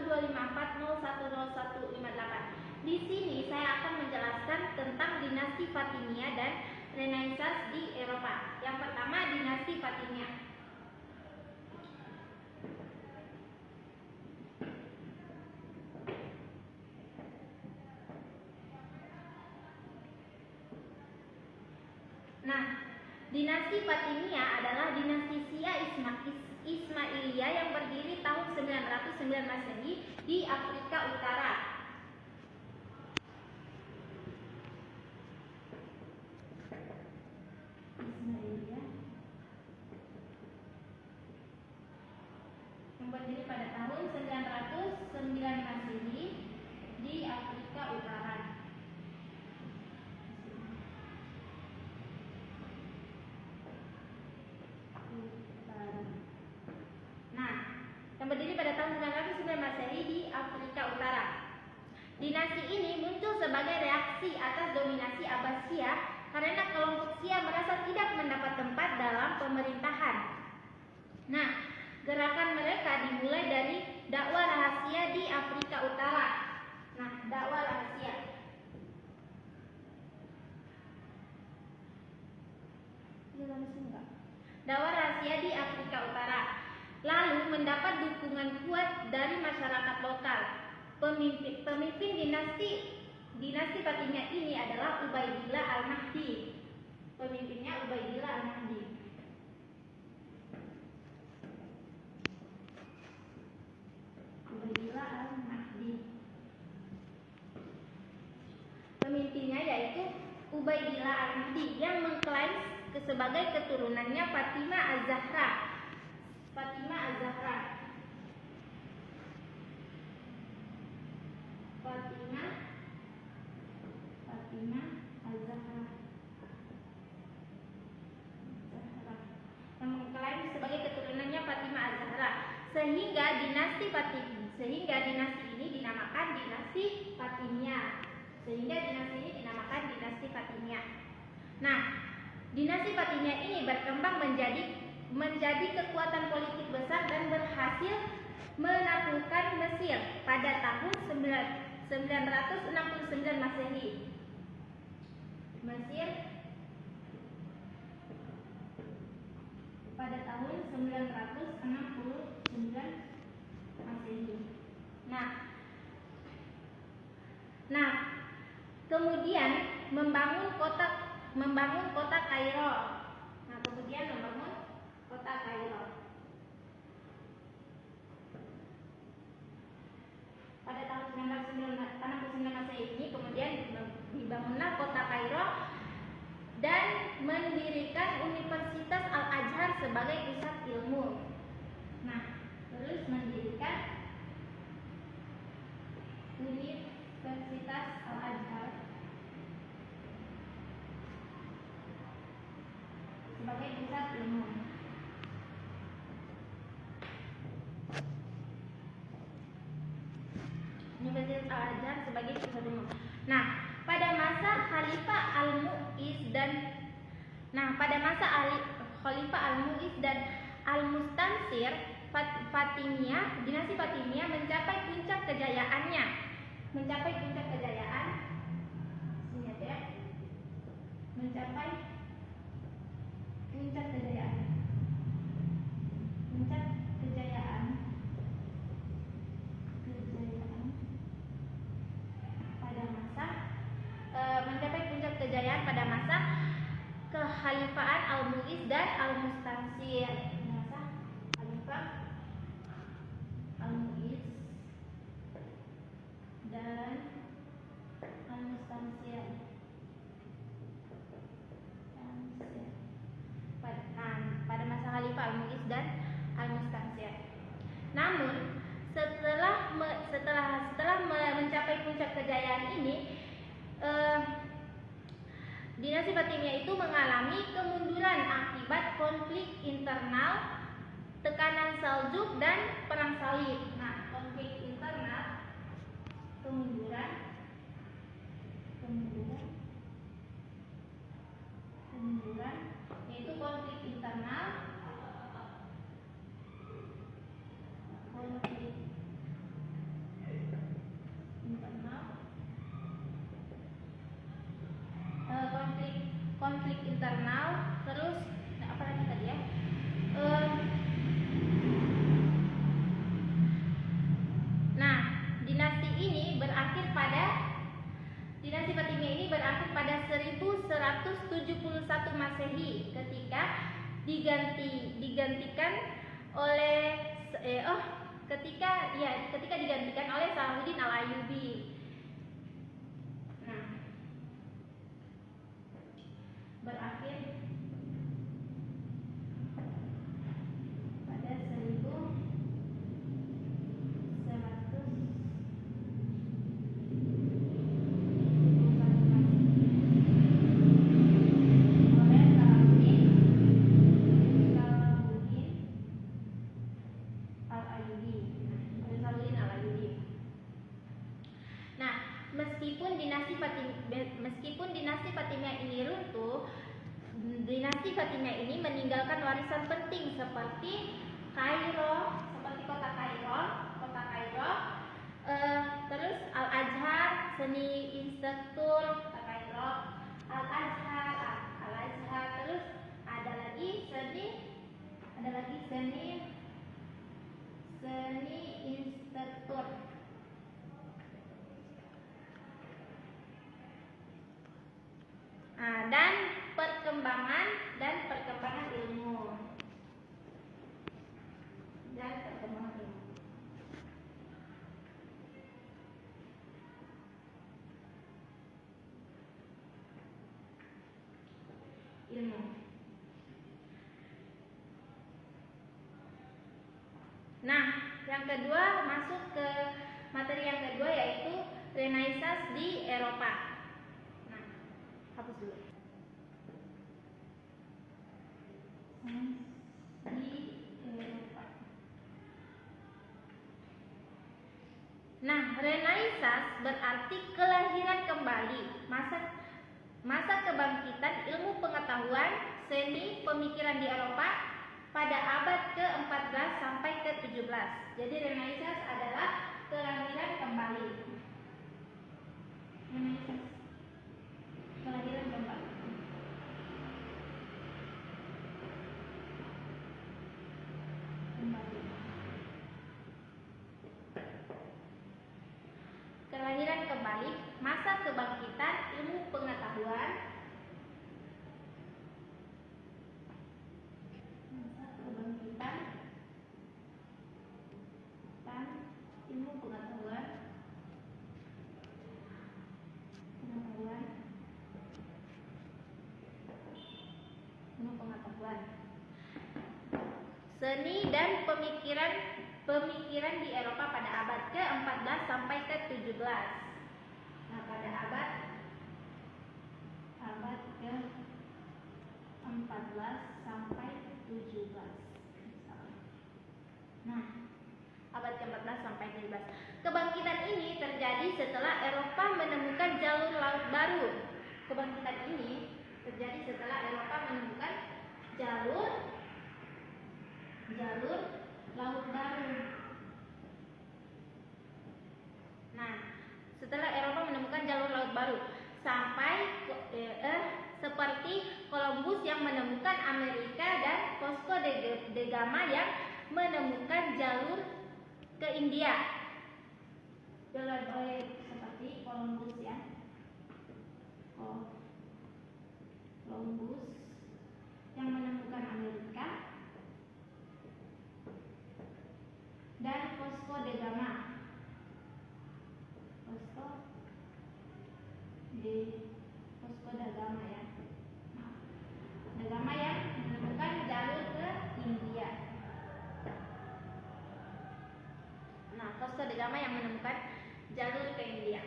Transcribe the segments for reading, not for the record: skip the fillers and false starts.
1254010010158. Di sini saya akan menjelaskan tentang dinasti Fatimiyah dan Renaissance di Eropa. Yang pertama, dinasti Fatimiyah. Nah, dinasti Fatimiyah adalah dinasti Syiah Ismailiyah yang berdiri tahun 909 Masehi di Afrika Utara. Ismailiyah yang berdiri pada tahun 909 Masehi di Afrika Utara. Yang berdiri pada tahun 909 Masehi di Afrika Utara. Dinasti ini muncul sebagai reaksi atas dominasi Abbasiyah karena kelompok Syiah merasa tidak mendapat tempat dalam pemerintahan. Nah, gerakan mereka dimulai dari dakwah rahasia di Afrika Utara. Nah, dakwah rahasia. Dakwah rahasia di Afrika Utara. Lalu mendapat dukungan kuat dari masyarakat lokal. Pemimpin dinasti Fatimiyah ini adalah Ubaidillah Al-Mahdi. Pemimpinnya Ubaidillah Al-Mahdi. Ubaidillah Al-Mahdi. Pemimpinnya yaitu Ubaidillah Al-Mahdi yang mengklaim sebagai keturunannya Fatimah Az-Zahra. Fatimah Az-Zahra. Fatimah Az-Zahra. Yang mengklaim sebagai keturunannya Fatimah Az-Zahra. Sehingga dinasti ini dinamakan dinasti Fatimiyah. Nah, dinasti Fatimiyah ini berkembang menjadi kekuatan politik besar dan berhasil menaklukkan Mesir pada tahun 969 Masehi. Mesir pada tahun 969 Masehi. Nah, kemudian membangun kota Kairo. Pada tahun 969 Masehi ini kemudian dibangunlah kota Kairo dan mendirikan Universitas Al-Azhar sebagai pusat ilmu. Nah, terus mendirikan Universitas Al-Azhar sebagai pusat ilmu. Universitas Al-Azhar sebagai pusat ilmu. Nah, pada masa Khalifah Al-Mu'izz dan Al-Mustansir, dinasti Fatimiyah mencapai puncak kejayaannya. Mencapai puncak kejayaan pada masa kekhalifahan Al-Mu'izz dan Al-Mustansir. Masa Khalifah Al-Mu'izz dan Al-Mustansir. Pada masa Khalifah Al-Mu'izz dan Al-Mustansir. Namun setelah mencapai puncak kejayaan ini, dinasti Fatimiyah itu mengalami kemunduran akibat konflik internal, tekanan Saljuk dan perang salib. Nah, konflik internal, kemunduran yaitu konflik internal, digantikan oleh ketika digantikan oleh Salahuddin Al-Ayyubi. Nah, berakhir pada 1100 oleh Salahuddin Al-Ayyubi. Nah, meskipun dinasti Fatimiyah ini runtuh, dinasti Fatimiyah ini meninggalkan warisan penting seperti kota Kairo, terus Al-Azhar, seni instruktur kota Kairo, Al-Azhar, terus ada lagi seni instruktur. Dan perkembangan ilmu. Nah, yang kedua, masuk ke materi yang kedua, yaitu Renaissance di Eropa. Nah, hapus dulu. Di Eropa. Nah, Renaissance berarti kelahiran kembali, masa kebangkitan ilmu pengetahuan, seni, pemikiran di Eropa pada abad ke-14 sampai ke-17. Jadi Renaissance adalah kelahiran kembali. Kelahiran kembali. Kelahiran kembali, masa kebangkitan ilmu pengetahuan, seni dan pemikiran di Eropa pada abad ke-14 sampai ke-17. Nah, pada abad ke-14 sampai 17. Nah, abad ke-14 sampai 17. Kebangkitan ini terjadi setelah Eropa menemukan jalur laut baru. Laut baru. Nah, setelah Eropa menemukan jalur laut baru, sampai seperti Columbus yang menemukan Amerika dan Vasco da Gama yang menemukan jalur ke India. Seperti Columbus ya. Columbus yang menemukan Amerika dan Vasco da Gama. Vasco da Gama ya. Da Gama yang menemukan jalur ke India. Nah, Vasco da Gama yang menemukan jalur ke India.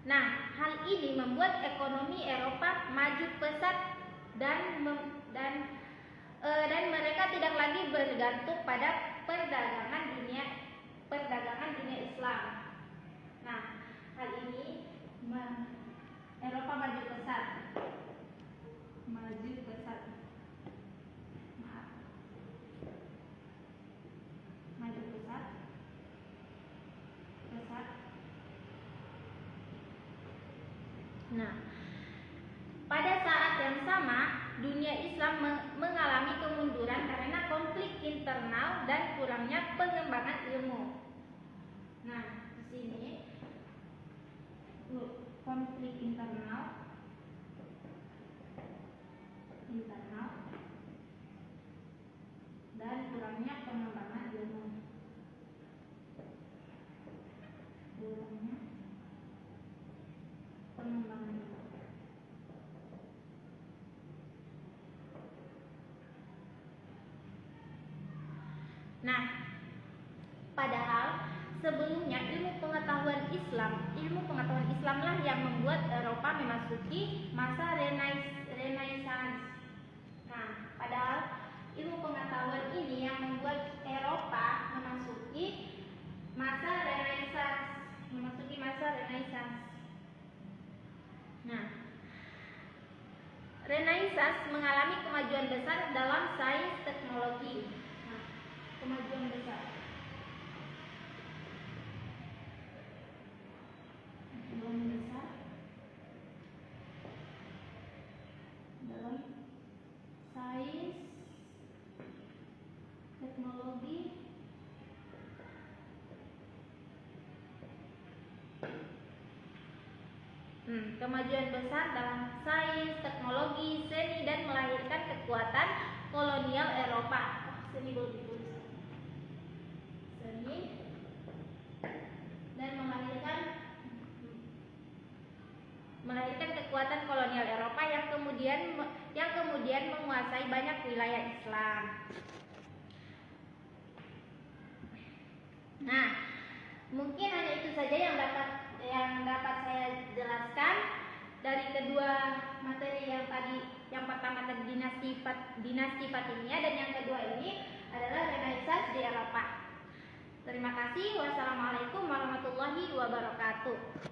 Nah, hal ini membuat ekonomi Eropa maju pesat dan mereka tidak lagi bergantung pada perdagangan dunia Islam. Nah, hal ini Eropa maju pesat. Nah, pada saat yang sama dunia Islam mengalami kemunduran karena konflik internal dan kurangnya pengembangan ilmu. Nah, di sini konflik internal Nah, padahal sebelumnya ilmu pengetahuan Islam lah yang membuat Eropa memasuki masa Renaissance. Nah, padahal ilmu pengetahuan ini yang membuat Eropa memasuki masa Renaissance. Nah, Renaissance mengalami kemajuan besar dalam sains teknologi. Nah, kemajuan besar dalam sains teknologi kemajuan besar dalam sains, teknologi, seni dan melahirkan kekuatan kolonial Eropa. Seni belum ditulis. Seni dan melahirkan kekuatan kolonial Eropa yang kemudian menguasai banyak wilayah Islam. Nah, mungkin hanya itu saja yang dapat saya jelaskan dari kedua materi yang tadi. Yang pertama tadi dinasti Fatimiyah dan yang kedua ini adalah Renaissance di Eropa. Terima kasih. Wassalamualaikum warahmatullahi wabarakatuh.